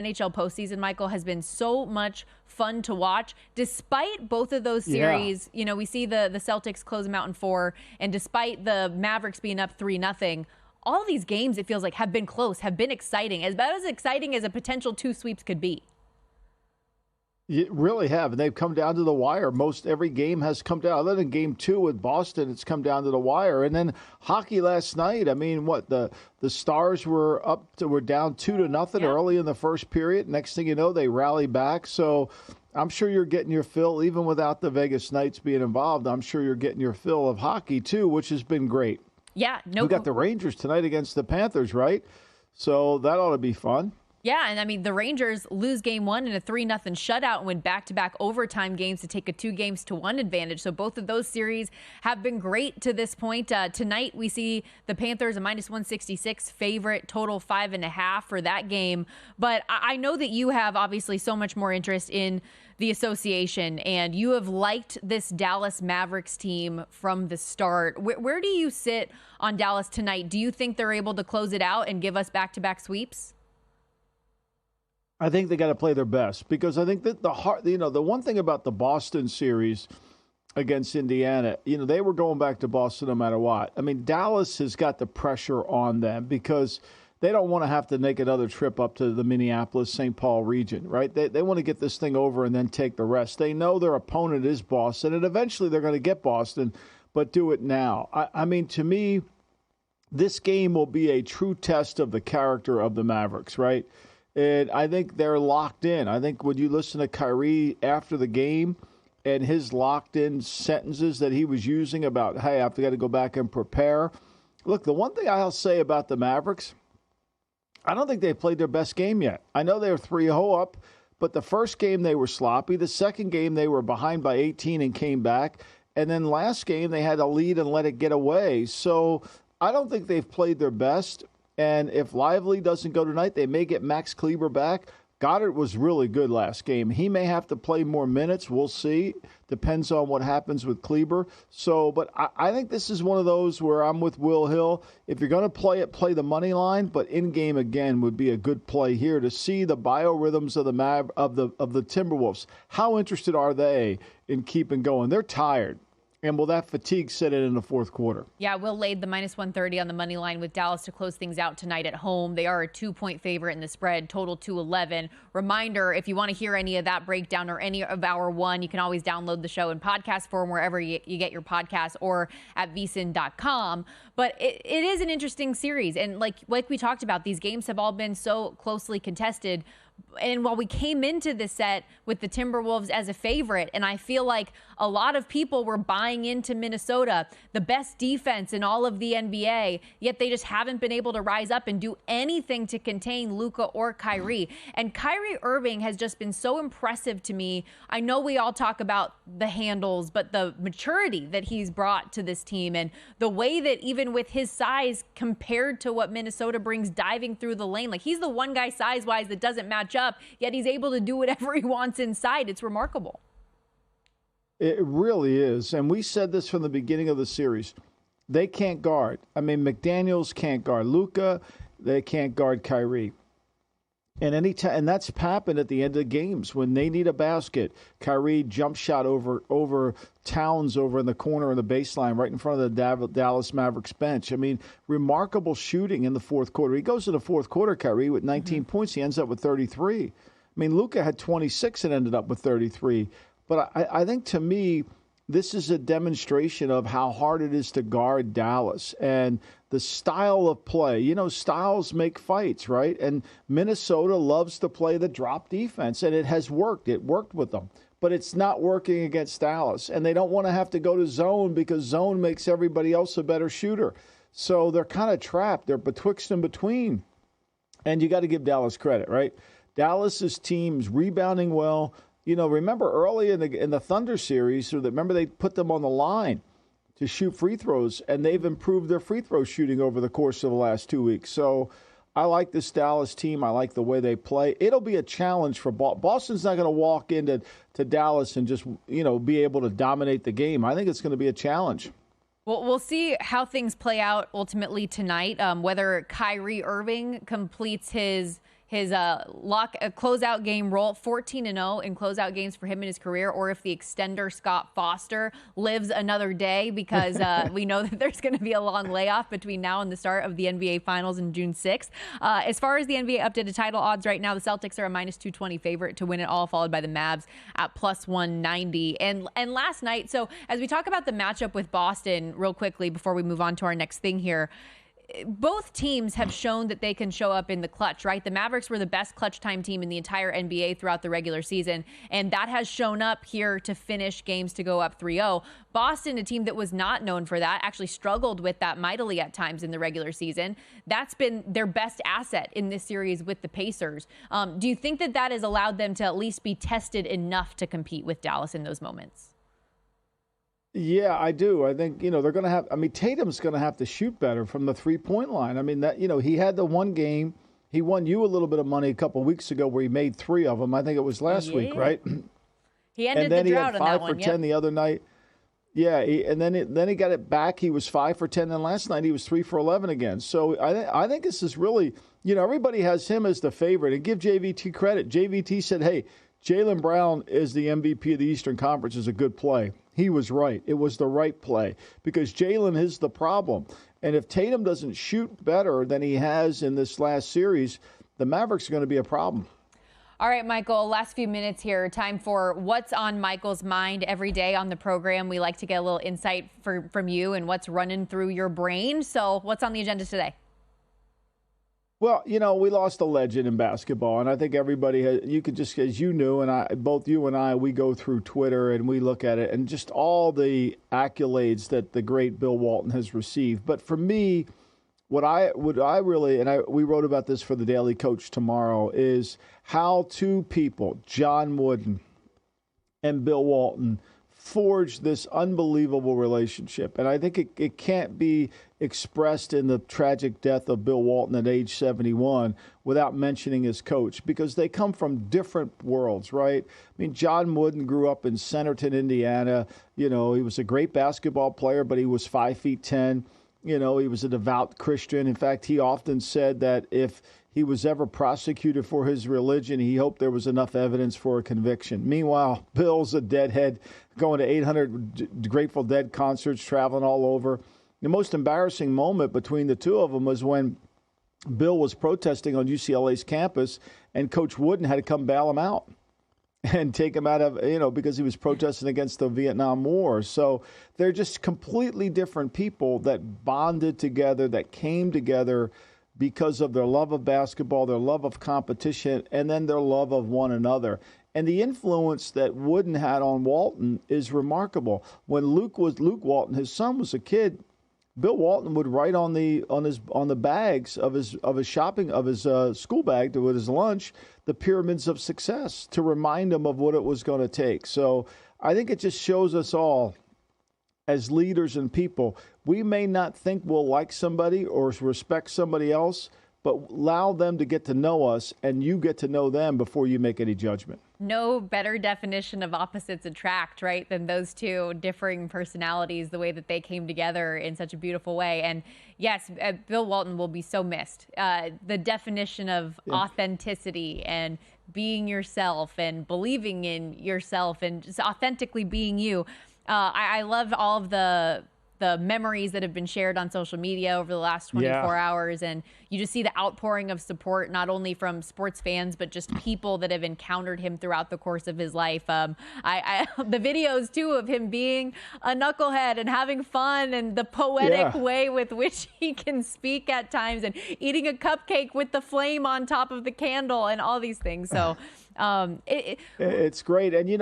NHL postseason, Michael, has been so much fun to watch. Despite both of those series, we see the Celtics close them out in 4, and despite the Mavericks being up 3-0, all of these games, it feels like, have been close, have been exciting, about as exciting as a potential 2 sweeps could be. You really have, and they've come down to the wire. Most every game has come down. Other than Game 2 with Boston, it's come down to the wire. And then hockey last night. I mean, the Stars were down 2-0 early in the first period. Next thing you know, they rally back. So I'm sure you're getting your fill, even without the Vegas Knights being involved. I'm sure you're getting your fill of hockey too, which has been great. Yeah, we got the Rangers tonight against the Panthers, right? So that ought to be fun. Yeah, and I mean, the Rangers lose Game 1 in a 3-0 shutout and went back-to-back overtime games to take a 2-1 advantage. So both of those series have been great to this point. Tonight, we see the Panthers a -166 favorite, total 5.5 for that game. But I know that you have obviously so much more interest in the association, and you have liked this Dallas Mavericks team from the start. Where do you sit on Dallas tonight? Do you think they're able to close it out and give us back-to-back sweeps? I think they got to play their best, because I think that the one thing about the Boston series against Indiana, they were going back to Boston no matter what. I mean, Dallas has got the pressure on them because they don't want to have to make another trip up to the Minneapolis-St. Paul region, right? They want to get this thing over and then take the rest. They know their opponent is Boston, and eventually they're going to get Boston, but do it now. I mean, to me, this game will be a true test of the character of the Mavericks, right? And I think they're locked in. I think when you listen to Kyrie after the game and his locked-in sentences that he was using about, hey, I've got to go back and prepare. Look, the one thing I'll say about the Mavericks, I don't think they've played their best game yet. I know they were 3-0 up, but the first game they were sloppy. The second game they were behind by 18 and came back. And then last game they had a lead and let it get away. So I don't think they've played their best. And if Lively doesn't go tonight, they may get Max Kleber back. Goddard was really good last game. He may have to play more minutes. We'll see. Depends on what happens with Kleber. So, but I think this is one of those where I'm with Will Hill. If you're going to play it, play the money line. But in game again would be a good play here to see the biorhythms of the Timberwolves. How interested are they in keeping going? They're tired. And will that fatigue set in the fourth quarter? Yeah, Will laid the -130 on the money line with Dallas to close things out tonight at home. They are a 2-point favorite in the spread, total 211. Reminder, if you want to hear any of that breakdown or any of Hour 1, you can always download the show in podcast form wherever you get your podcasts or at VSiN.com. But it is an interesting series. And like we talked about, these games have all been so closely contested. And while we came into this set with the Timberwolves as a favorite, and I feel like a lot of people were buying into Minnesota, the best defense in all of the NBA, yet they just haven't been able to rise up and do anything to contain Luka or Kyrie. And Kyrie Irving has just been so impressive to me. I know we all talk about the handles, but the maturity that he's brought to this team and the way that even with his size compared to what Minnesota brings diving through the lane, like he's the one guy size-wise that doesn't match up, yet he's able to do whatever he wants inside. It's remarkable. It really is. And we said this from the beginning of the series. They can't guard. I mean, McDaniels can't guard Luka. They can't guard Kyrie. And that's happened at the end of games when they need a basket. Kyrie jump shot over Towns over in the corner of the baseline right in front of the Dallas Mavericks bench. I mean, remarkable shooting in the fourth quarter. He goes to the fourth quarter, Kyrie, with 19 points. He ends up with 33. I mean, Luka had 26 and ended up with 33. But I think, to me, this is a demonstration of how hard it is to guard Dallas and the style of play. You know, styles make fights, right? And Minnesota loves to play the drop defense, and it has worked. It worked with them. But it's not working against Dallas. And they don't want to have to go to zone because zone makes everybody else a better shooter. So they're kind of trapped. They're betwixt and between. And you got to give Dallas credit, right? Dallas's team's rebounding well. You know, remember early in the Thunder series, remember they put them on the line to shoot free throws, and they've improved their free throw shooting over the course of the last 2 weeks. So I like this Dallas team. I like the way they play. It'll be a challenge for Boston's not going to walk into Dallas and just, be able to dominate the game. I think it's going to be a challenge. Well, we'll see how things play out ultimately tonight, whether Kyrie Irving completes his his closeout game roll, 14-0 in closeout games for him in his career, or if the extender Scott Foster lives another day, because we know that there's going to be a long layoff between now and the start of the NBA Finals on June 6th. As far as the NBA updated title odds right now, the Celtics are a -220 favorite to win it all, followed by the Mavs at +190. And last night, so as we talk about the matchup with Boston real quickly before we move on to our next thing here, both teams have shown that they can show up in the clutch, right? The Mavericks were the best clutch time team in the entire NBA throughout the regular season, and that has shown up here to finish games to go up 3-0. Boston, a team that was not known for that, actually struggled with that mightily at times in the regular season. That's been their best asset in this series with the Pacers. Do you think that that has allowed them to at least be tested enough to compete with Dallas in those moments? Yeah, I do. I think, they're going to have, Tatum's going to have to shoot better from the 3-point line. I mean, that, he had the one game. He won you a little bit of money a couple of weeks ago where he made 3 of them. I think it was last week, right? He ended the drought on that one. And then he had 5 for 10 the other night. Yeah, and then he got it back. He was 5 for 10. Then last night he was 3 for 11 again. So I think this is really, everybody has him as the favorite. And give JVT credit. JVT said, hey, Jaylen Brown is the MVP of the Eastern Conference is a good play. He was right. It was the right play because Jaylen is the problem. And if Tatum doesn't shoot better than he has in this last series, the Mavericks are going to be a problem. All right, Michael, last few minutes here. Time for what's on Michael's mind every day on the program. We like to get a little insight from you and what's running through your brain. So what's on the agenda today? Well, we lost a legend in basketball, and I think everybody has, you could just, as you knew, and both you and I, we go through Twitter and we look at it and just all the accolades that the great Bill Walton has received. But for me, we wrote about this for the Daily Coach tomorrow, is how two people, John Wooden and Bill Walton, forged this unbelievable relationship. And I think it can't be expressed in the tragic death of Bill Walton at age 71 without mentioning his coach, because they come from different worlds, right? I mean, John Wooden grew up in Centerton, Indiana. He was a great basketball player, but he was 5'10". He was a devout Christian. In fact, he often said that if he was ever prosecuted for his religion, he hoped there was enough evidence for a conviction. Meanwhile, Bill's a deadhead, going to 800 Grateful Dead concerts, traveling all over. The most embarrassing moment between the two of them was when Bill was protesting on UCLA's campus, and Coach Wooden had to come bail him out and take him out of, because he was protesting against the Vietnam War. So they're just completely different people that bonded together, that came together because of their love of basketball, their love of competition, and then their love of one another. And the influence that Wooden had on Walton is remarkable. When Luke Walton, his son, was a kid, Bill Walton would write on the bags of his school bag with his lunch, the pyramids of success, to remind him of what it was going to take. So I think it just shows us all, as leaders and people, we may not think we'll like somebody or respect somebody else, but allow them to get to know us, and you get to know them before you make any judgment. No better definition of opposites attract, right, than those two differing personalities, the way that they came together in such a beautiful way. And yes, Bill Walton will be so missed. The definition of authenticity and being yourself and believing in yourself and just authentically being you. I love all of the memories that have been shared on social media over the last 24 hours. And you just see the outpouring of support, not only from sports fans, but just people that have encountered him throughout the course of his life. The videos, too, of him being a knucklehead and having fun and the poetic way with which he can speak at times and eating a cupcake with the flame on top of the candle and all these things. So it's great. And, he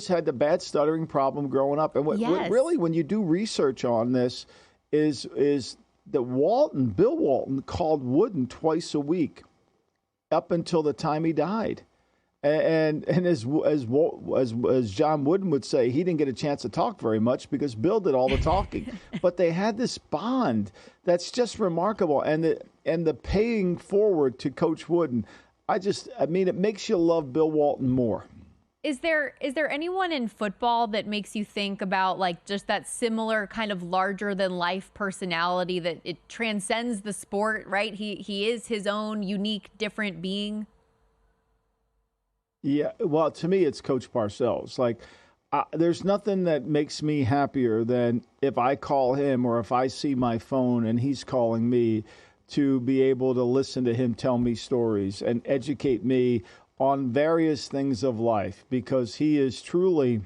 had the bad stuttering problem growing up. And what really, when you do research on this, is that Bill Walton called Wooden twice a week up until the time he died. And as John Wooden would say, he didn't get a chance to talk very much because Bill did all the talking. But they had this bond that's just remarkable. And the paying forward to Coach Wooden, it makes you love Bill Walton more. Is there anyone in football that makes you think about like just that similar kind of larger than life personality that it transcends the sport, right? He is his own unique, different being? Yeah, well, to me, it's Coach Parcells. Like, there's nothing that makes me happier than if I call him or if I see my phone and he's calling me to be able to listen to him tell me stories and educate me on various things of life, because he is truly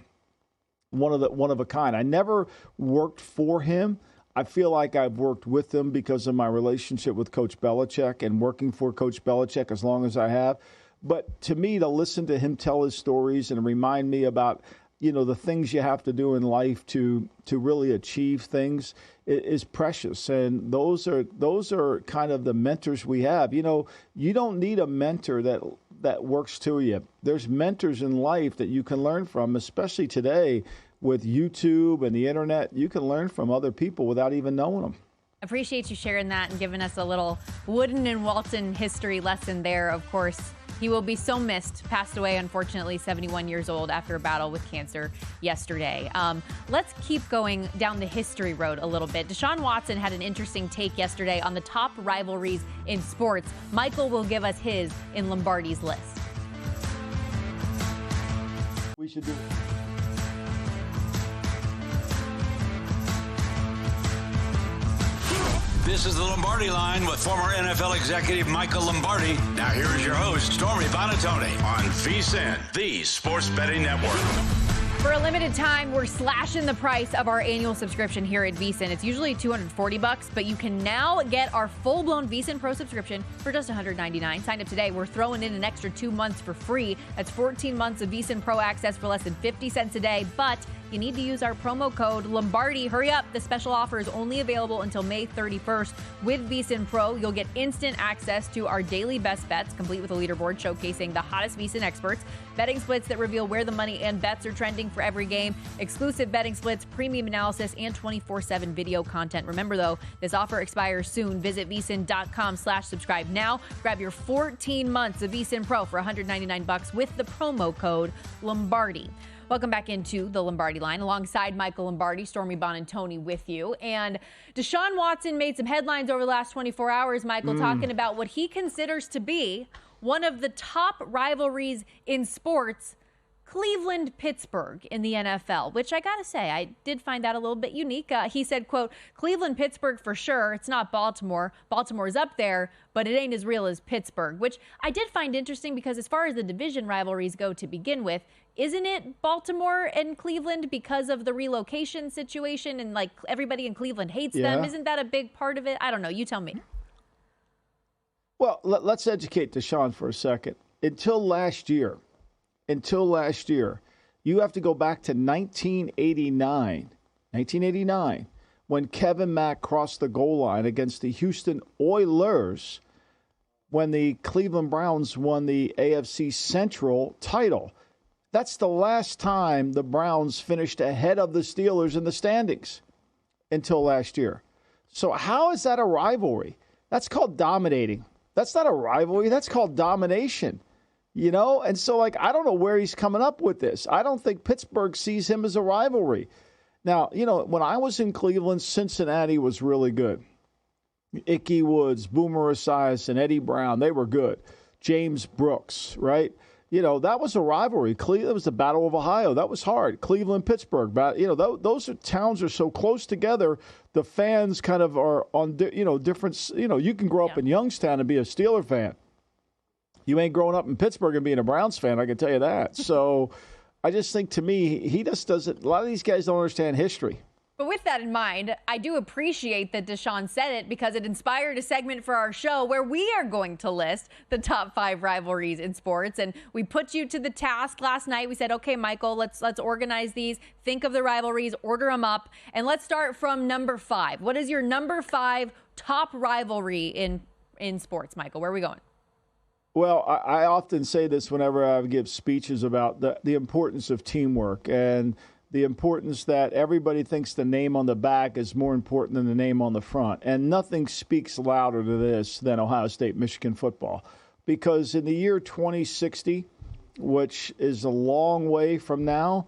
one of a kind. I never worked for him. I feel like I've worked with him because of my relationship with Coach Belichick and working for Coach Belichick as long as I have. But to me, to listen to him tell his stories and remind me about, the things you have to do in life to really achieve things is precious. And those are kind of the mentors we have. You don't need a mentor that works to you. There's mentors in life that you can learn from, especially today with YouTube and the internet. You can learn from other people without even knowing them. Appreciate you sharing that and giving us a little Wooden and Walton history lesson there. Of course, he will be so missed. Passed away, unfortunately, 71 years old after a battle with cancer yesterday. Let's keep going down the history road a little bit. Deshaun Watson had an interesting take yesterday on the top rivalries in sports. Michael will give us his in Lombardi's list. We should do it. This is the Lombardi Line with former NFL executive Michael Lombardi. Now here is your host, Stormy Bonatoni, on VSiN, the sports betting network. For a limited time, we're slashing the price of our annual subscription here at VSiN. It's usually $240, but you can now get our full-blown VSiN Pro subscription for just $199. Sign up today. We're throwing in an extra 2 months for free. That's 14 months of VSiN Pro access for less than 50 cents a day, but you need to use our promo code Lombardi. Hurry up. The special offer is only available until May 31st. With VSiN Pro, you'll get instant access to our daily best bets, complete with a leaderboard showcasing the hottest VSiN experts, betting splits that reveal where the money and bets are trending for every game, exclusive betting splits, premium analysis, and 24/7 video content. Remember, though, this offer expires soon. Visit VSiN.com/subscribe now. Grab your 14 months of VSiN Pro for $199 with the promo code Lombardi. Welcome back into the Lombardi Line alongside Michael Lombardi, Stormy Bonatoni with you. And Deshaun Watson made some headlines over the last 24 hours, Michael, talking about what he considers to be one of the top rivalries in sports, Cleveland-Pittsburgh in the NFL, which I got to say, I did find that a little bit unique. He said, quote, Cleveland-Pittsburgh for sure. It's not Baltimore. Baltimore's up there, but it ain't as real as Pittsburgh, which I did find interesting because as far as the division rivalries go to begin with, isn't it Baltimore and Cleveland because of the relocation situation and like everybody in Cleveland hates them? Isn't that a big part of it? I don't know. You tell me. Well, let's educate Deshaun for a second. Until last year, you have to go back to 1989, when Kevin Mack crossed the goal line against the Houston Oilers when the Cleveland Browns won the AFC Central title. That's the last time the Browns finished ahead of the Steelers in the standings until last year. So how is that a rivalry? That's called dominating. That's not a rivalry. That's called domination. And so, I don't know where he's coming up with this. I don't think Pittsburgh sees him as a rivalry. Now, when I was in Cleveland, Cincinnati was really good. Ickey Woods, Boomer Esiason, Eddie Brown, they were good. James Brooks, right? That was a rivalry. That was the Battle of Ohio. That was hard. Cleveland, Pittsburgh. Those towns are so close together. The fans kind of are on, different. You can grow up in Youngstown and be a Steeler fan. You ain't growing up in Pittsburgh and being a Browns fan, I can tell you that. So I just think, to me, he just doesn't. A lot of these guys don't understand history. But with that in mind, I do appreciate that Deshaun said it because it inspired a segment for our show where we are going to list the top 5 rivalries in sports. And we put you to the task last night. We said, okay, Michael, let's organize these. Think of the rivalries, order them up. And let's start from number 5. What is your number 5 top rivalry in sports, Michael? Where are we going? Well, I often say this whenever I give speeches about the importance of teamwork and the importance that everybody thinks the name on the back is more important than the name on the front. And nothing speaks louder to this than Ohio State-Michigan football. Because in the year 2060, which is a long way from now,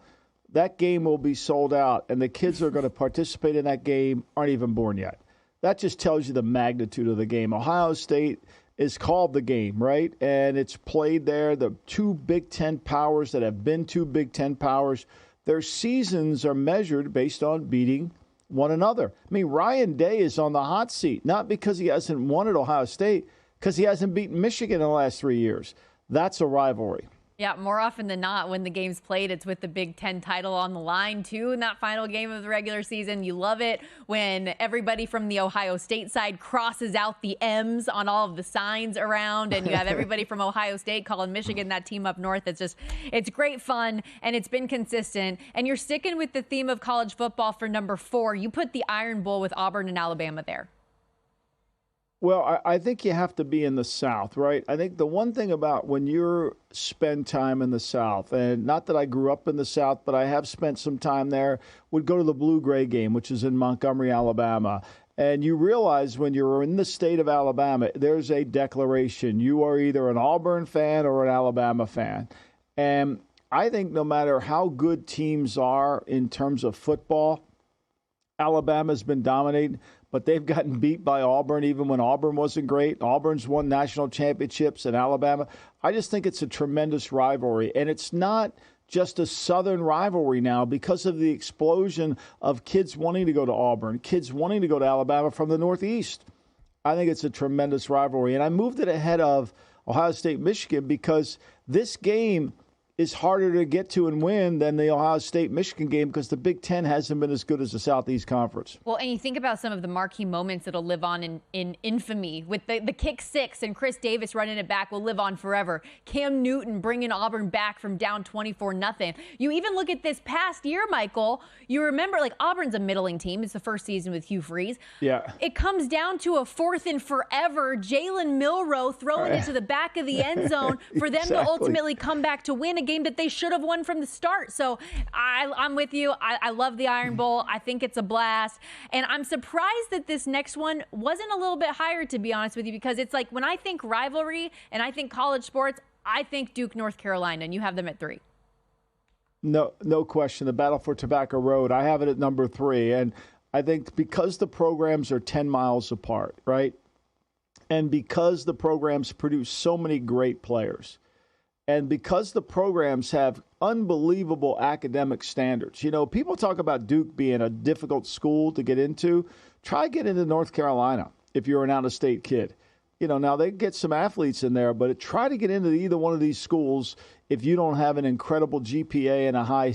that game will be sold out, and the kids who are going to participate in that game aren't even born yet. That just tells you the magnitude of the game. Ohio State is called the game, right? And it's played there. The two Big Ten powers that have been two Big Ten powers, their seasons are measured based on beating one another. I mean, Ryan Day is on the hot seat, not because he hasn't won at Ohio State, because he hasn't beaten Michigan in the last 3 years. That's a rivalry. Yeah, more often than not, when the game's played, it's with the Big Ten title on the line, too, in that final game of the regular season. You love it when everybody from the Ohio State side crosses out the M's on all of the signs around, and you have everybody from Ohio State calling Michigan that team up north. It's great fun, and it's been consistent. And you're sticking with the theme of college football for number 4. You put the Iron Bowl with Auburn and Alabama there. Well, I think you have to be in the South, right? I think the one thing about when you spend time in the South, and not that I grew up in the South, but I have spent some time there, would go to the Blue-Gray game, which is in Montgomery, Alabama. And you realize when you're in the state of Alabama, there's a declaration. You are either an Auburn fan or an Alabama fan. And I think no matter how good teams are in terms of football, Alabama's been dominating, but they've gotten beat by Auburn even when Auburn wasn't great. Auburn's won national championships in Alabama. I just think it's a tremendous rivalry, and it's not just a Southern rivalry now because of the explosion of kids wanting to go to Auburn, kids wanting to go to Alabama from the Northeast. I think it's a tremendous rivalry, and I moved it ahead of Ohio State-Michigan because this game is harder to get to and win than the Ohio State-Michigan game because the Big Ten hasn't been as good as the Southeast Conference. Well, and you think about some of the marquee moments that'll live on in infamy with the kick six and Chris Davis running it back will live on forever. Cam Newton bringing Auburn back from down 24-0. You even look at this past year, Michael, you remember, like, Auburn's a middling team. It's the first season with Hugh Freeze. Yeah. It comes down to a 4th and forever, Jalen Milroe throwing it to the back of the end zone for them to ultimately come back to win a game that they should have won from the start. So I'm with you. I love the Iron Bowl. I think it's a blast. And I'm surprised that this next one wasn't a little bit higher, to be honest with you, because it's like when I think rivalry and I think college sports, I think Duke, North Carolina, and you have them at 3. No question. The battle for Tobacco Road, I have it at number 3. And I think because the programs are 10 miles apart, right? And because the programs produce so many great players, and because the programs have unbelievable academic standards. You know, people talk about Duke being a difficult school to get into. Try get into North Carolina if you're an out-of-state kid. You know, now they get some athletes in there, but try to get into either one of these schools if you don't have an incredible GPA and a high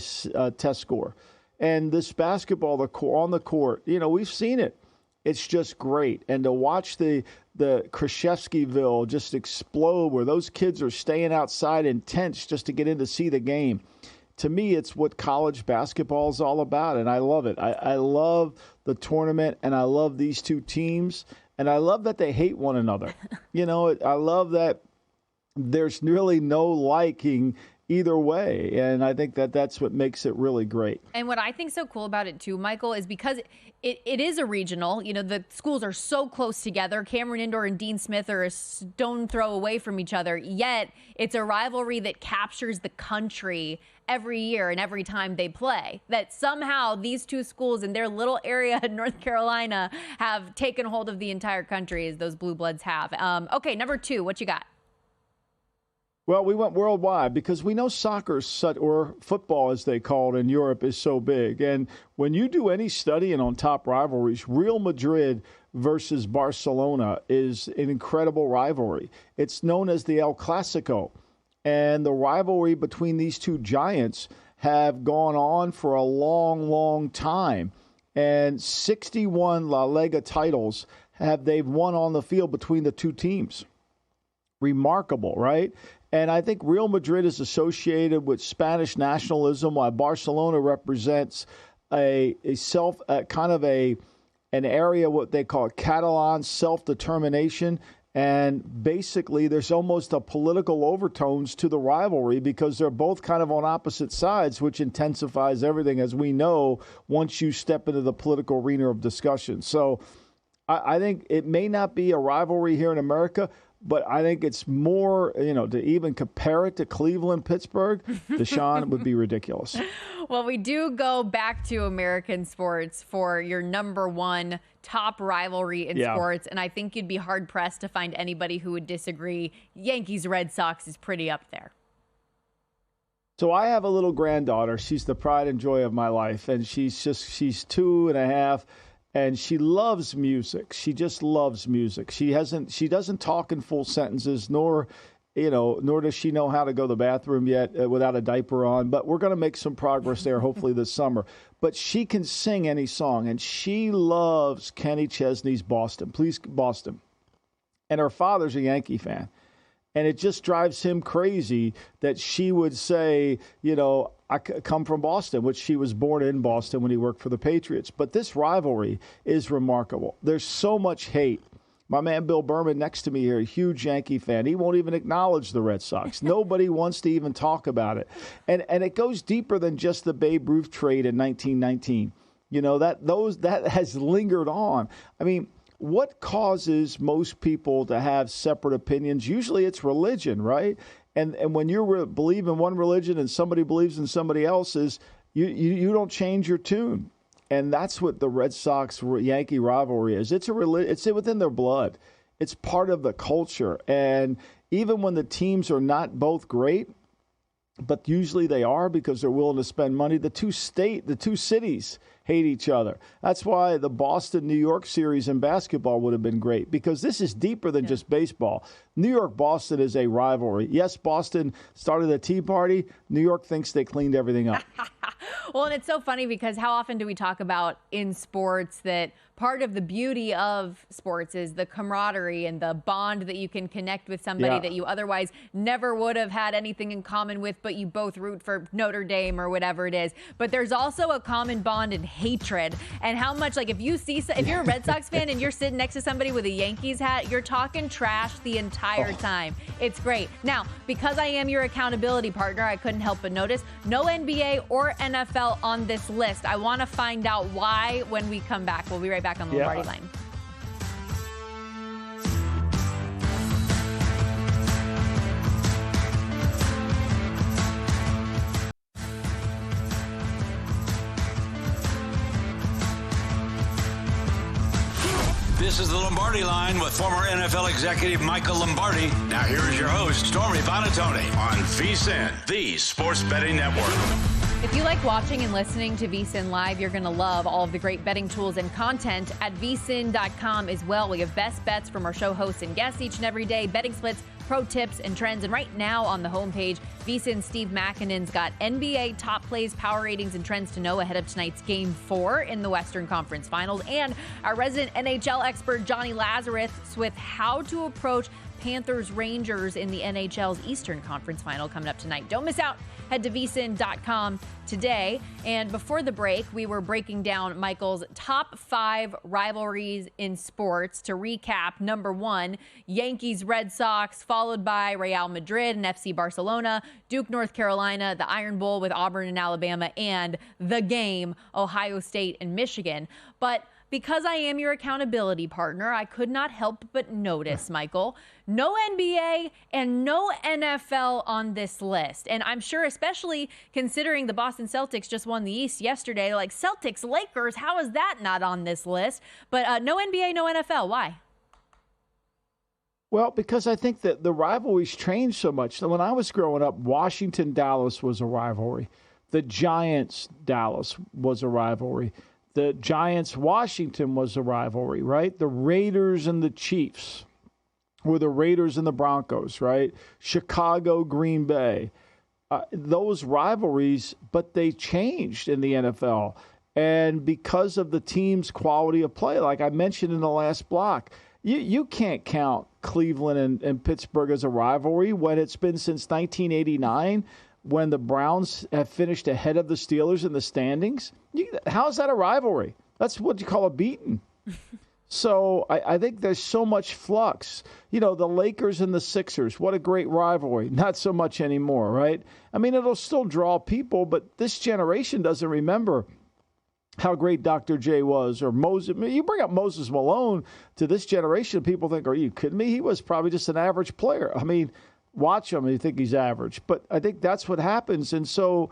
test score. And this basketball on the court, you know, we've seen it. It's just great. And to watch the Krzyzewskiville just explode where those kids are staying outside in tents just to get in to see the game. To me, it's what college basketball is all about, and I love it. I love the tournament, and I love these two teams, and I love that they hate one another. You know, I love that there's really no liking either way, and I think that that's what makes it really great. And what I think so cool about it too, Michael, is because it is a regional. You know, the schools are so close together. Cameron Indoor and Dean Smith are a stone throw away from each other, yet it's a rivalry that captures the country every year and every time they play. That somehow these two schools in their little area in North Carolina have taken hold of the entire country, as those Blue Bloods have. Okay, number 2, what you got? Well, we went worldwide because we know soccer, or football as they call it in Europe, is so big. And when you do any studying on top rivalries, Real Madrid versus Barcelona is an incredible rivalry. It's known as the El Clasico. And the rivalry between these two giants have gone on for a long, long time. And 61 La Liga titles they've won on the field between the two teams. Remarkable, right? And I think Real Madrid is associated with Spanish nationalism, while Barcelona represents an area what they call Catalan self-determination. And basically, there's almost a political overtones to the rivalry because they're both kind of on opposite sides, which intensifies everything, as we know, once you step into the political arena of discussion. So I think it may not be a rivalry here in America, But I think it's more, to even compare it to Cleveland, Pittsburgh, Deshaun would be ridiculous. Well, we do go back to American sports for your number one top rivalry in sports. And I think you'd be hard pressed to find anybody who would disagree. Yankees Red Sox is pretty up there. So I have a little granddaughter. She's the pride and joy of my life. And she's 2.5. And she loves music. She just loves music. She doesn't talk in full sentences, nor does she know how to go to the bathroom yet without a diaper on. But we're going to make some progress there, hopefully this summer. But she can sing any song, and she loves Kenny Chesney's Boston. Please, Boston. And her father's a Yankee fan. And it just drives him crazy that she would say, I come from Boston, which she was born in Boston when he worked for the Patriots. But this rivalry is remarkable. There's so much hate. My man Bill Berman next to me here, a huge Yankee fan. He won't even acknowledge the Red Sox. Nobody wants to even talk about it. And it goes deeper than just the Babe Ruth trade in 1919. That has lingered on. I mean, what causes most people to have separate opinions? Usually it's religion, right? And when you believe in one religion and somebody believes in somebody else's, you don't change your tune. And that's what the Red Sox-Yankee rivalry is. It's within their blood. It's part of the culture. And even when the teams are not both great, but usually they are because they're willing to spend money, the two cities hate each other. That's why the Boston-New York series in basketball would have been great, because this is deeper than just baseball. New York-Boston is a rivalry. Yes, Boston started the Tea Party. New York thinks they cleaned everything up. Well, and it's so funny because how often do we talk about in sports that part of the beauty of sports is the camaraderie and the bond that you can connect with somebody that you otherwise never would have had anything in common with, but you both root for Notre Dame or whatever it is. But there's also a common bond in hatred. And how much, if you're a Red Sox fan and you're sitting next to somebody with a Yankees hat, you're talking trash the entire time. It's great. Now, because I am your accountability partner, I couldn't help but notice no NBA or NFL on this list. I want to find out why when we come back. We'll be right back on the Lombardi Line. This is the Lombardi Line with former NFL executive Michael Lombardi. Now here is your host, Stormy Bonatoni, on VSiN, the sports betting network. If you like watching and listening to VSiN Live, you're going to love all of the great betting tools and content at VSiN.com as well. We have best bets from our show hosts and guests each and every day, betting splits, pro tips, and trends. And right now on the homepage, VSiN Steve Makinen's got NBA top plays, power ratings, and trends to know ahead of tonight's Game 4 in the Western Conference Finals. And our resident NHL expert, Johnny Lazarus, with how to approach Panthers-Rangers in the NHL's Eastern Conference Final coming up tonight. Don't miss out. Head to VSiN.com today. And before the break, we were breaking down Michael's top 5 rivalries in sports. To recap, number 1, Yankees-Red Sox, followed by Real Madrid and FC Barcelona, Duke, North Carolina, the Iron Bowl with Auburn and Alabama, and the game, Ohio State and Michigan. But because I am your accountability partner, I could not help but notice, Michael, no NBA and no NFL on this list. And I'm sure, especially considering the Boston Celtics just won the East yesterday, Celtics, Lakers, how is that not on this list? But no NBA, no NFL. Why? Well, because I think that the rivalries changed so much. So when I was growing up, Washington-Dallas was a rivalry. The Giants-Dallas was a rivalry. The Giants-Washington was a rivalry, right? The Raiders and the Chiefs were the Raiders and the Broncos, right? Chicago-Green Bay. Those rivalries, but they changed in the NFL. And because of the team's quality of play, like I mentioned in the last block, you can't count Cleveland and Pittsburgh as a rivalry when it's been since 1989, when the Browns have finished ahead of the Steelers in the standings. How is that a rivalry? That's what you call a beating. So I think there's so much flux. The Lakers and the Sixers, what a great rivalry. Not so much anymore, right? I mean, it'll still draw people, but this generation doesn't remember how great Dr. J was, or Moses. You bring up Moses Malone to this generation, people think, are you kidding me? He was probably just an average player. I mean, watch him and you think he's average. But I think that's what happens. And so,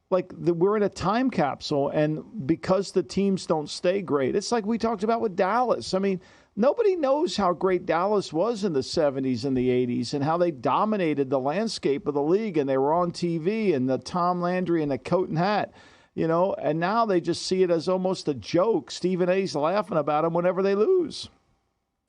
we're in a time capsule, and because the teams don't stay great, it's like we talked about with Dallas. I mean, nobody knows how great Dallas was in the 70s and the 80s and how they dominated the landscape of the league, and they were on TV, and the Tom Landry and the coat and hat. And now they just see it as almost a joke. Stephen A's laughing about them whenever they lose.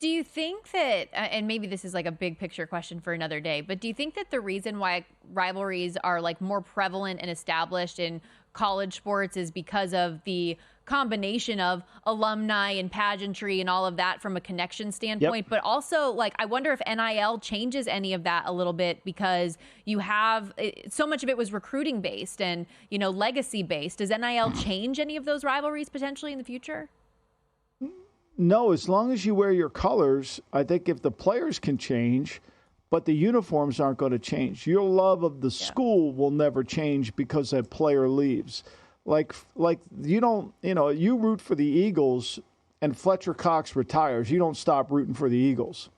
Do you think that, and maybe this is like a big picture question for another day, but do you think that the reason why rivalries are more prevalent and established in college sports is because of the combination of alumni and pageantry and all of that from a connection standpoint? Yep. But also, I wonder if NIL changes any of that a little bit, because you have so much of it was recruiting based and, legacy based. Does NIL change any of those rivalries potentially in the future? No, as long as you wear your colors. I think if the players can change, but the uniforms aren't going to change. Your love of the school will never change because a player leaves. You don't, you root for the Eagles and Fletcher Cox retires. You don't stop rooting for the Eagles.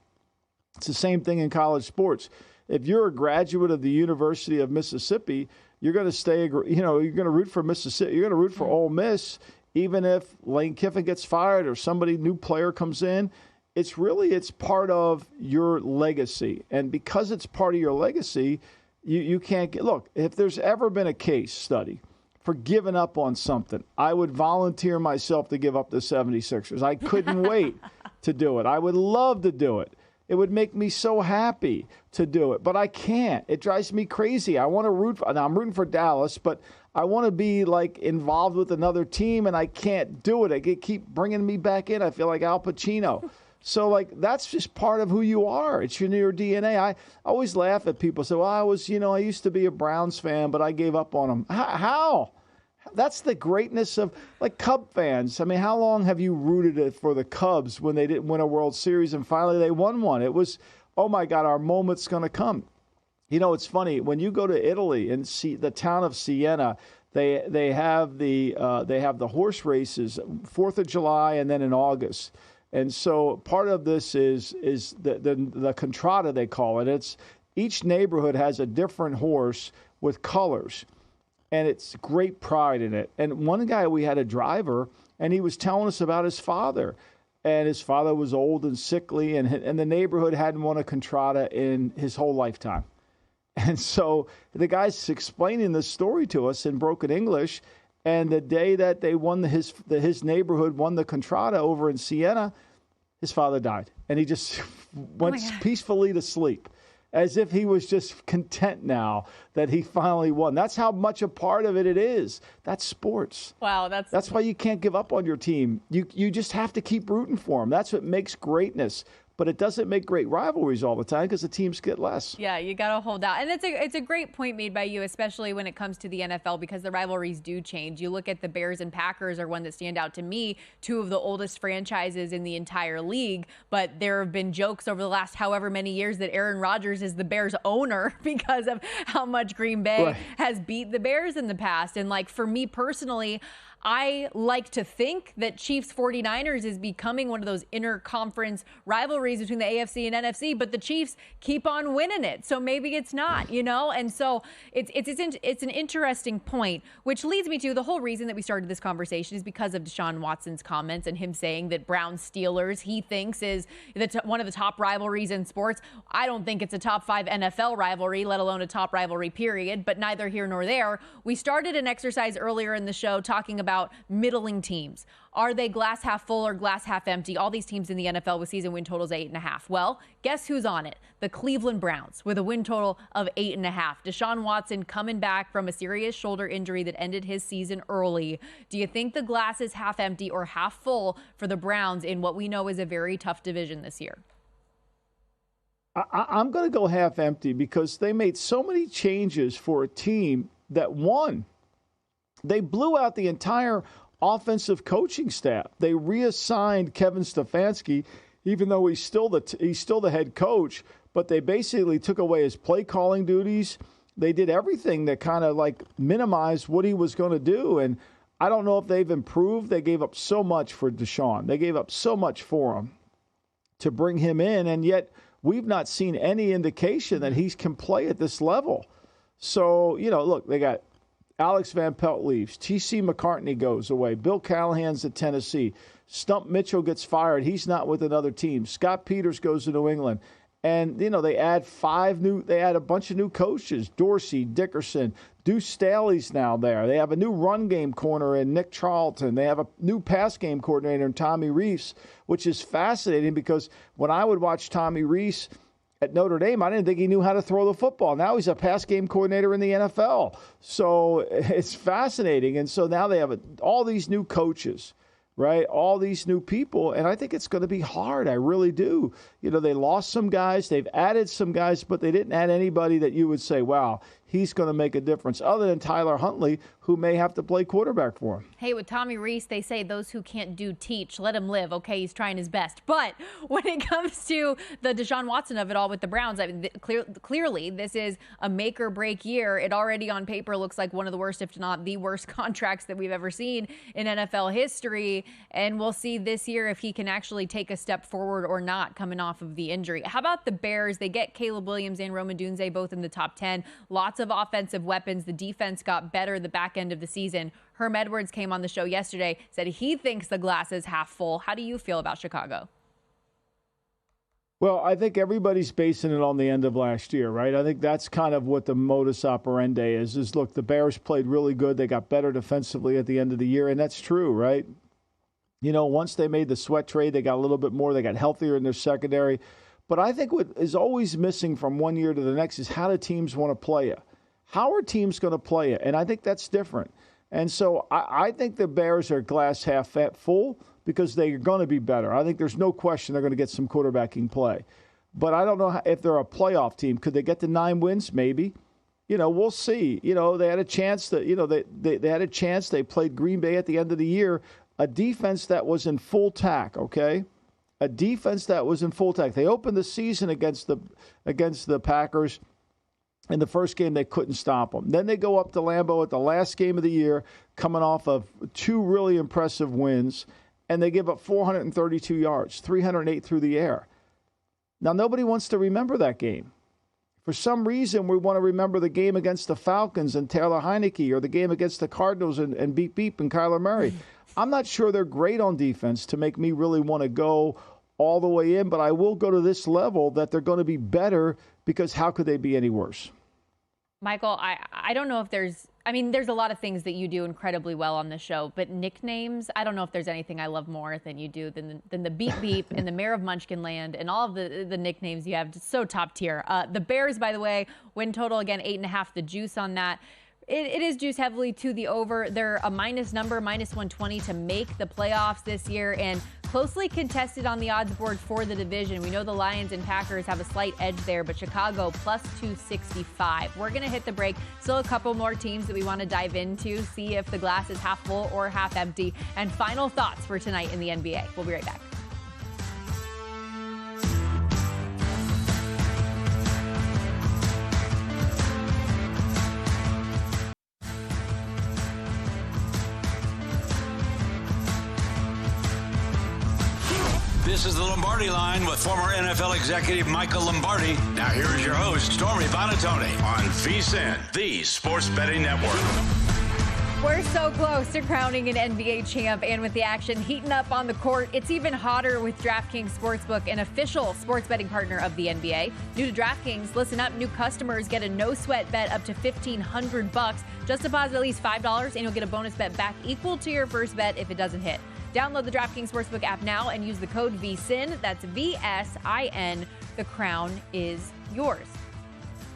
It's the same thing in college sports. If you're a graduate of the University of Mississippi, you're going to stay, you're going to root for Mississippi. You're going to root for Ole Miss. Even if Lane Kiffin gets fired or somebody new player comes in, it's part of your legacy. And because it's part of your legacy, you can't look, if there's ever been a case study for giving up on something, I would volunteer myself to give up the 76ers. I couldn't wait to do it. I would love to do it. It would make me so happy to do it, but I can't. It drives me crazy. I want to root for, now I'm rooting for Dallas, but I want to be involved with another team, and I can't do it. It keep bringing me back in. I feel like Al Pacino. So that's just part of who you are. It's in your DNA. I always laugh at people say, well, I used to be a Browns fan, but I gave up on them. How? That's the greatness of Cub fans. I mean, how long have you rooted for the Cubs when they didn't win a World Series and finally they won one? It was, oh my God, our moment's going to come. It's funny when you go to Italy and see the town of Siena. They have the horse races 4th of July and then in August. And so part of this is the contrada, they call it. It's each neighborhood has a different horse with colors. And it's great pride in it. And one guy, we had a driver, and he was telling us about his father. And his father was old and sickly, and the neighborhood hadn't won a contrada in his whole lifetime. And so the guy's explaining this story to us in broken English. And the day that they won, his neighborhood won the contrada over in Siena, his father died. And he just went peacefully to sleep, as if he was just content now that he finally won. That's how much a part of it is. That's sports. Wow, that's why you can't give up on your team. You just have to keep rooting for them. That's what makes greatness. But it doesn't make great rivalries all the time because the teams get less. Yeah, you got to hold out. And it's a great point made by you, especially when it comes to the NFL, because the rivalries do change. You look at the Bears and Packers are one that stand out to me, two of the oldest franchises in the entire league. But there have been jokes over the last however many years that Aaron Rodgers is the Bears owner because of how much Green Bay has beat the Bears in the past. And for me personally, I like to think that Chiefs 49ers is becoming one of those interconference rivalries between the AFC and NFC, but the Chiefs keep on winning it. So maybe it's not, and so it's an interesting point, which leads me to the whole reason that we started this conversation is because of Deshaun Watson's comments and him saying that Browns Steelers he thinks is one of the top rivalries in sports. I don't think it's a top 5 NFL rivalry, let alone a top rivalry period, but neither here nor there. We started an exercise earlier in the show talking about middling teams. Are they glass half full or glass half empty? All these teams in the NFL with season win totals 8.5. Well, guess who's on it? The Cleveland Browns with a win total of 8.5. Deshaun Watson coming back from a serious shoulder injury that ended his season early. Do you think the glass is half empty or half full for the Browns in what we know is a very tough division this year? I'm going to go half empty because they made so many changes for a team that won. They blew out the entire offensive coaching staff. They reassigned Kevin Stefanski, even though he's still the head coach, but they basically took away his play calling duties. They did everything that kind of minimized what he was going to do. And I don't know if they've improved. They gave up so much for Deshaun. They gave up so much for him to bring him in, and yet we've not seen any indication that he can play at this level. So, look, they got Alex Van Pelt leaves. T.C. McCartney goes away. Bill Callahan's at Tennessee. Stump Mitchell gets fired. He's not with another team. Scott Peters goes to New England. And, they add a bunch of new coaches. Dorsey, Dickerson, Deuce Staley's now there. They have a new run game corner in Nick Charlton. They have a new pass game coordinator in Tommy Rees, which is fascinating because when I would watch Tommy Rees at Notre Dame, I didn't think he knew how to throw the football. Now he's a pass game coordinator in the NFL. So it's fascinating. And so now they have all these new coaches, right? All these new people. And I think it's going to be hard. I really do. They lost some guys. They've added some guys, but they didn't add anybody that you would say, wow, he's going to make a difference, other than Tyler Huntley, who may have to play quarterback for him. Hey, with Tommy Rees, they say those who can't do teach. Let him live. Okay, he's trying his best. But when it comes to the Deshaun Watson of it all with the Browns, I mean, clearly this is a make or break year. It already on paper looks like one of the worst, if not the worst, contracts that we've ever seen in NFL history. And we'll see this year if he can actually take a step forward or not coming off of the injury. How about the Bears? They get Caleb Williams and Rome Odunze both in the top 10. Lots of offensive weapons. The defense got better the back end of the season. Herm Edwards came on the show yesterday, said he thinks the glass is half full. How do you feel about Chicago? Well, I think everybody's basing it on the end of last year, right? I think that's kind of what the modus operandi is look, the Bears played really good. They got better defensively at the end of the year, and that's true, right? Once they made the Sweat trade, they got a little bit more. They got healthier in their secondary. But I think what is always missing from one year to the next is how do teams want to play you? How are teams going to play it? And I think that's different. And so I think the Bears are glass half full because they're going to be better. I think there's no question they're going to get some quarterbacking play. But I don't know if they're a playoff team. Could they get to 9 wins? Maybe. We'll see. They had a chance that, they had a chance. They played Green Bay at the end of the year, a defense that was in full tack, okay? A defense that was in full tack. They opened the season against the Packers. In the first game, they couldn't stop them. Then they go up to Lambeau at the last game of the year, coming off of 2 really impressive wins, and they give up 432 yards, 308 through the air. Now, nobody wants to remember that game. For some reason, we want to remember the game against the Falcons and Taylor Heineke, or the game against the Cardinals and Beep Beep and Kyler Murray. I'm not sure they're great on defense to make me really want to go all the way in, but I will go to this level that they're going to be better, because how could they be any worse? Michael, I don't know if there's a lot of things that you do incredibly well on the show, but nicknames, I don't know if there's anything I love more than you do than the Beep Beep and the Mayor of Munchkinland and all of the nicknames you have. Just so top tier. The Bears, by the way, win total again, 8.5, the juice on that. It is juiced heavily to the over. They're a minus number, minus 120 to make the playoffs this year, and closely contested on the odds board for the division. We know the Lions and Packers have a slight edge there, but Chicago plus 265. We're going to hit the break. Still a couple more teams that we want to dive into, see if the glass is half full or half empty, and final thoughts for tonight in the NBA. We'll be right back. This is the Lombardi Line with former NFL executive Michael Lombardi. Now here is your host, Stormy Buonantony, on VSiN, the Sports Betting Network. We're so close to crowning an NBA champ, and with the action heating up on the court, it's even hotter with DraftKings Sportsbook, an official sports betting partner of the NBA. New to DraftKings, listen up, new customers get a no-sweat bet up to $1,500. Just deposit at least $5 and you'll get a bonus bet back equal to your first bet if it doesn't hit. Download the DraftKings Sportsbook app now and use the code VSiN. That's VSIN. The crown is yours.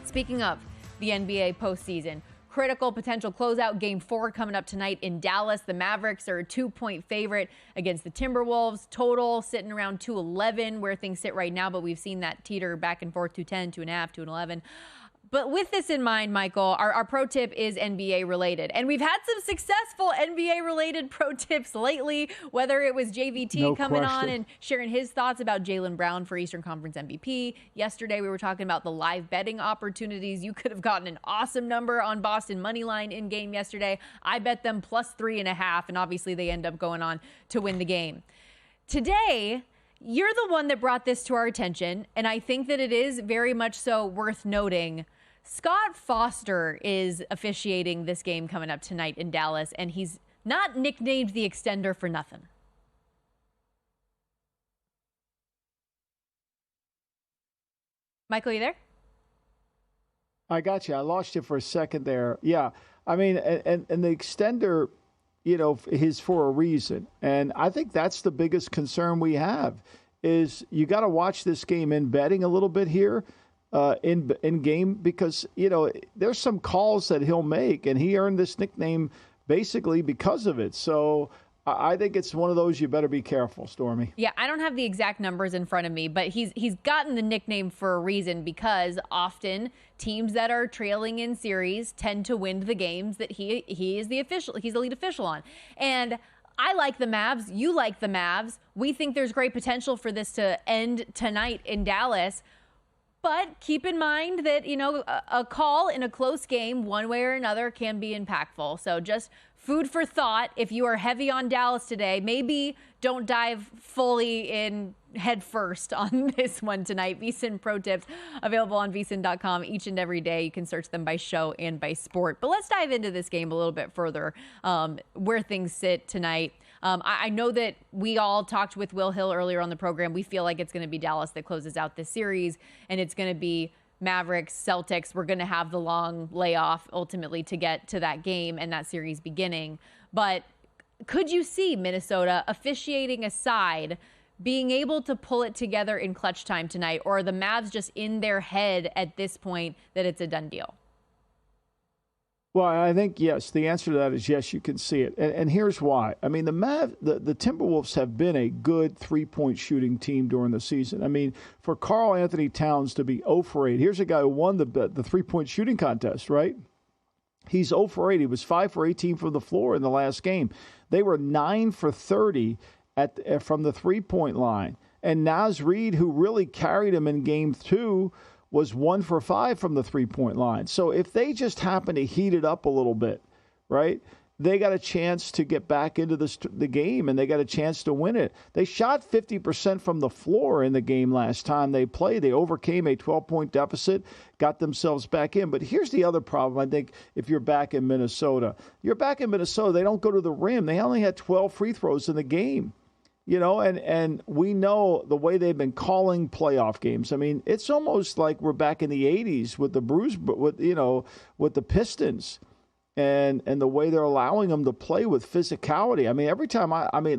Speaking of the NBA postseason, critical potential closeout game 4 coming up tonight in Dallas. The Mavericks are a 2-point favorite against the Timberwolves. Total sitting around 211 where things sit right now, but we've seen that teeter back and forth, 210, 2.5, 211. But with this in mind, Michael, our pro tip is NBA related. And we've had some successful NBA related pro tips lately, whether it was JVT coming on and sharing his thoughts about Jaylen Brown for Eastern Conference MVP. Yesterday, we were talking about the live betting opportunities. You could have gotten an awesome number on Boston money line in game yesterday. I bet them plus 3.5, and obviously they end up going on to win the game. Today, you're the one that brought this to our attention, and I think that it is very much so worth noting. Scott Foster is officiating this game coming up tonight in Dallas, and he's not nicknamed the Extender for nothing. Michael, you there? I got you. I lost you for a second there. Yeah. I mean, and the Extender, is for a reason. And I think that's the biggest concern we have is you got to watch this game in betting a little bit here. In game because there's some calls that he'll make and he earned this nickname basically because of it. So I think it's one of those you better be careful, Stormy. Yeah, I don't have the exact numbers in front of me, but he's gotten the nickname for a reason because often teams that are trailing in series tend to win the games that he is he's the lead official on. And I like the Mavs, you like the Mavs. We think there's great potential for this to end tonight in Dallas. But keep in mind that, a call in a close game, one way or another, can be impactful. So just food for thought. If you are heavy on Dallas today, maybe don't dive fully in head first on this one tonight. VSiN Pro Tips available on VSiN.com each and every day. You can search them by show and by sport. But let's dive into this game a little bit further, where things sit tonight. I know that we all talked with Will Hill earlier on the program. We feel like it's going to be Dallas that closes out this series, and it's going to be Mavericks, Celtics. We're going to have the long layoff ultimately to get to that game and that series beginning. But could you see Minnesota officiating aside, being able to pull it together in clutch time tonight, or are the Mavs just in their head at this point that it's a done deal? Well, I think, yes. The answer to that is yes, you can see it. And here's why. I mean, the Timberwolves have been a good three-point shooting team during the season. I mean, for Karl Anthony Towns to be 0 for 8, here's a guy who won the three-point shooting contest, right? He's 0 for 8. He was 5 for 18 from the floor in the last game. They were 9 for 30 from the three-point line. And Naz Reid, who really carried him in game 2, was 1 for 5 from the three-point line. So if they just happen to heat it up a little bit, right, they got a chance to get back into the game, and they got a chance to win it. They shot 50% from the floor in the game last time they played. They overcame a 12-point deficit, got themselves back in. But here's the other problem, I think, if you're back in Minnesota. You're back in Minnesota, they don't go to the rim. They only had 12 free throws in the game. And we know the way they've been calling playoff games. I mean, it's almost like we're back in the 80s with the Pistons and the way they're allowing them to play with physicality. I mean, every time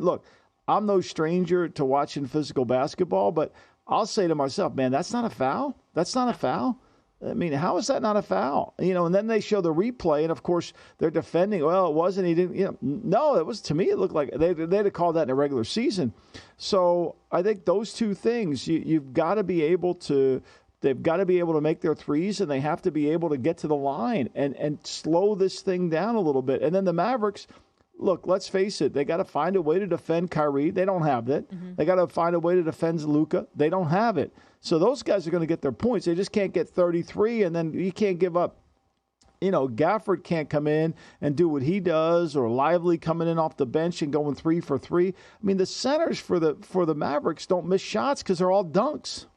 look, I'm no stranger to watching physical basketball, but I'll say to myself, man, that's not a foul. That's not a foul. I mean, how is that not a foul? And then they show the replay, and of course they're defending. Well, it wasn't. He didn't. No, it was. To me, it looked like they'd have called that in a regular season. So I think those two things, you've got to be able to. They've got to be able to make their threes, and they have to be able to get to the line and slow this thing down a little bit. And then the Mavericks. Look, let's face it. They got to find a way to defend Kyrie. They don't have that. Mm-hmm. They got to find a way to defend Luka. They don't have it. So those guys are going to get their points. They just can't get 33, and then you can't give up. Gafford can't come in and do what he does, or Lively coming in off the bench and going 3 for 3. I mean, the centers for the Mavericks don't miss shots because they're all dunks.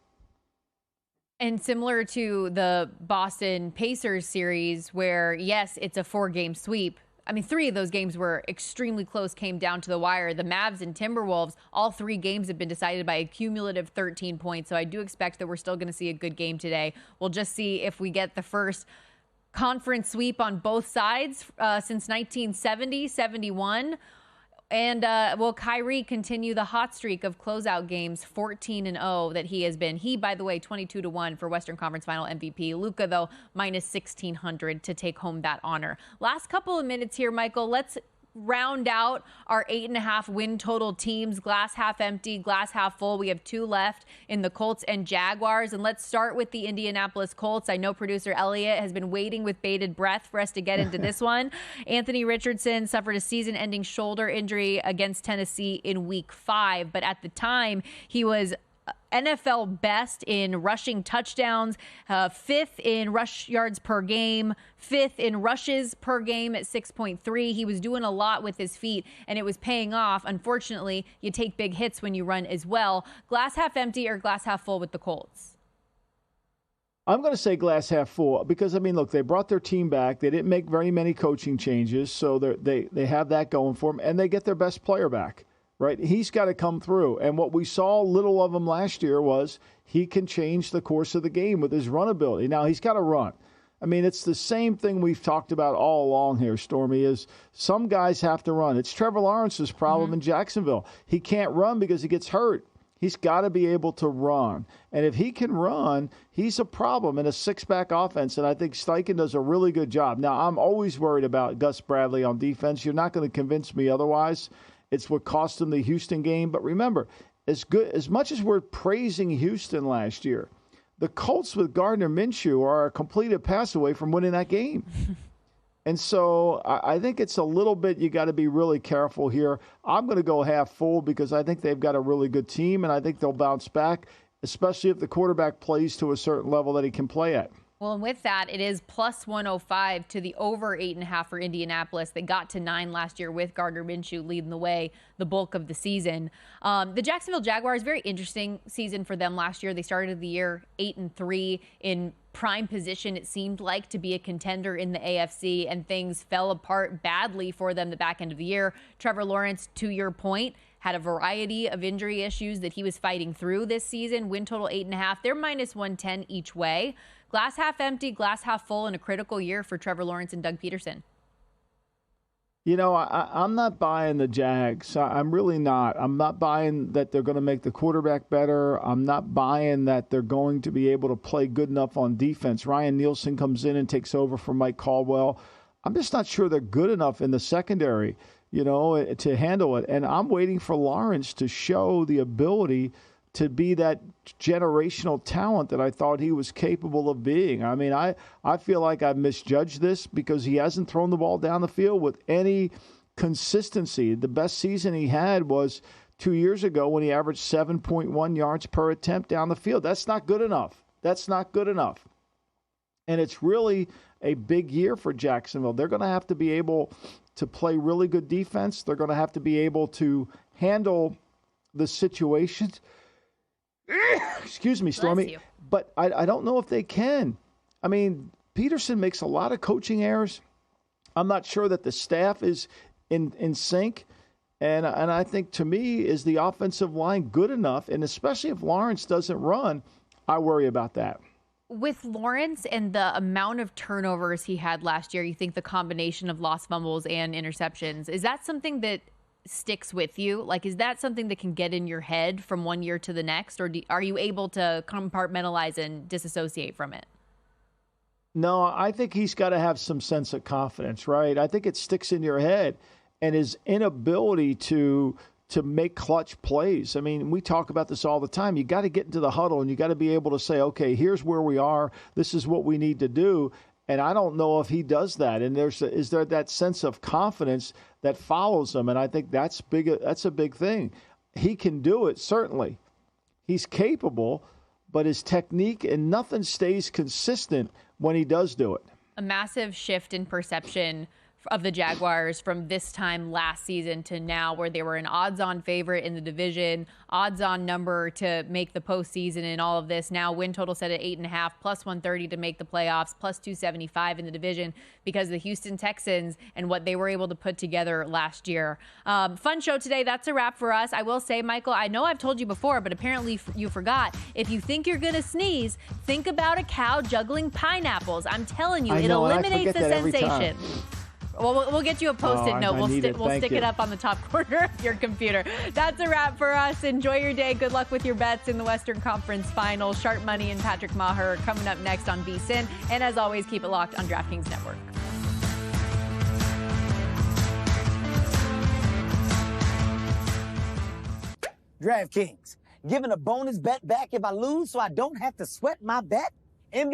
And similar to the Boston Pacers series, where, yes, it's a 4-game sweep. I mean, 3 of those games were extremely close, came down to the wire. The Mavs and Timberwolves, all 3 games have been decided by a cumulative 13 points. So I do expect that we're still going to see a good game today. We'll just see if we get the first conference sweep on both sides since 1970, 71. And will Kyrie continue the hot streak of closeout games, 14-0 that he has been? He, by the way, 22-1 for Western Conference Final MVP. Luka, though, minus 1,600 to take home that honor. Last couple of minutes here, Michael. Let's round out our 8.5 win total teams. Glass half empty, glass half full. We have 2 left in the Colts and Jaguars. And let's start with the Indianapolis Colts. I know producer Elliot has been waiting with bated breath for us to get into this one. Anthony Richardson suffered a season-ending shoulder injury against Tennessee in Week 5. But at the time, he was NFL best in rushing touchdowns, 5th in rush yards per game, 5th in rushes per game at 6.3. He was doing a lot with his feet, and it was paying off. Unfortunately, you take big hits when you run as well. Glass half empty or glass half full with the Colts? I'm going to say glass half full because, I mean, look, they brought their team back. They didn't make very many coaching changes, so they have that going for them, and they get their best player back. Right, he's got to come through. And what we saw little of him last year was he can change the course of the game with his run ability. Now, he's got to run. I mean, it's the same thing we've talked about all along here, Stormy, is some guys have to run. It's Trevor Lawrence's problem in Jacksonville. He can't run because he gets hurt. He's got to be able to run. And if he can run, he's a problem in a 6-back offense. And I think Steichen does a really good job. Now, I'm always worried about Gus Bradley on defense. You're not going to convince me otherwise. It's what cost them the Houston game. But remember, as much as we're praising Houston last year, the Colts with Gardner Minshew are a completed pass away from winning that game. And so I think it's a little bit, you got to be really careful here. I'm going to go half full because I think they've got a really good team, and I think they'll bounce back, especially if the quarterback plays to a certain level that he can play at. Well, and with that, it is plus 105 to the over 8.5 for Indianapolis. They got to 9 last year with Gardner Minshew leading the way the bulk of the season. The Jacksonville Jaguars, very interesting season for them last year. They started the year 8-3 in prime position, it seemed like, to be a contender in the AFC, and things fell apart badly for them the back end of the year. Trevor Lawrence, to your point, had a variety of injury issues that he was fighting through this season. Win total 8.5. They're minus 110 each way. Glass half empty, glass half full in a critical year for Trevor Lawrence and Doug Peterson. You know, I'm not buying the Jags. I'm really not. I'm not buying that they're going to make the quarterback better. I'm not buying that they're going to be able to play good enough on defense. Ryan Nielsen comes in and takes over from Mike Caldwell. I'm just not sure they're good enough in the secondary, you know, to handle it. And I'm waiting for Lawrence to show the ability to be that generational talent that I thought he was capable of being. I mean, I feel like I've misjudged this because he hasn't thrown the ball down the field with any consistency. The best season he had was 2 years ago when he averaged 7.1 yards per attempt down the field. That's not good enough. That's not good enough. And it's really a big year for Jacksonville. They're going to have to be able to play really good defense. They're going to have to be able to handle the situations. Excuse me, Stormy. But I don't know if they can. I mean, Peterson makes a lot of coaching errors. I'm not sure that the staff is in sync. And I think, to me, is the offensive line good enough? And especially if Lawrence doesn't run, I worry about that. With Lawrence and the amount of turnovers he had last year, you think the combination of lost fumbles and interceptions, is that something that sticks with you? Like, is that something that can get in your head from one year to the next, or are you able to compartmentalize and disassociate from it? No, I think he's got to have some sense of confidence, right? I think it sticks in your head, and his inability to make clutch plays. I mean, we talk about this all the time. You got to get into the huddle, and you got to be able to say, okay, here's where we are. This is what we need to do. And I don't know if he does that. And is there that sense of confidence that follows him? And I think that's big. That's a big thing. He can do it, certainly. He's capable, but his technique and nothing stays consistent when he does do it. A massive shift in perception of the Jaguars from this time last season to now, where they were an odds-on favorite in the division, odds-on number to make the postseason and all of this. Now win total set at 8.5, plus 130 to make the playoffs, plus 275 in the division because of the Houston Texans and what they were able to put together last year. Fun show today. That's a wrap for us. I will say, Michael, I know I've told you before, but apparently you forgot. If you think you're going to sneeze, think about a cow juggling pineapples. I'm telling you, it eliminates the sensation. Well, we'll get you a Post-it note. We'll stick it up on the top corner of your computer. That's a wrap for us. Enjoy your day. Good luck with your bets in the Western Conference Finals. Sharp Money and Patrick Maher coming up next on VSiN. And as always, keep it locked on DraftKings Network. DraftKings, giving a bonus bet back if I lose so I don't have to sweat my bet.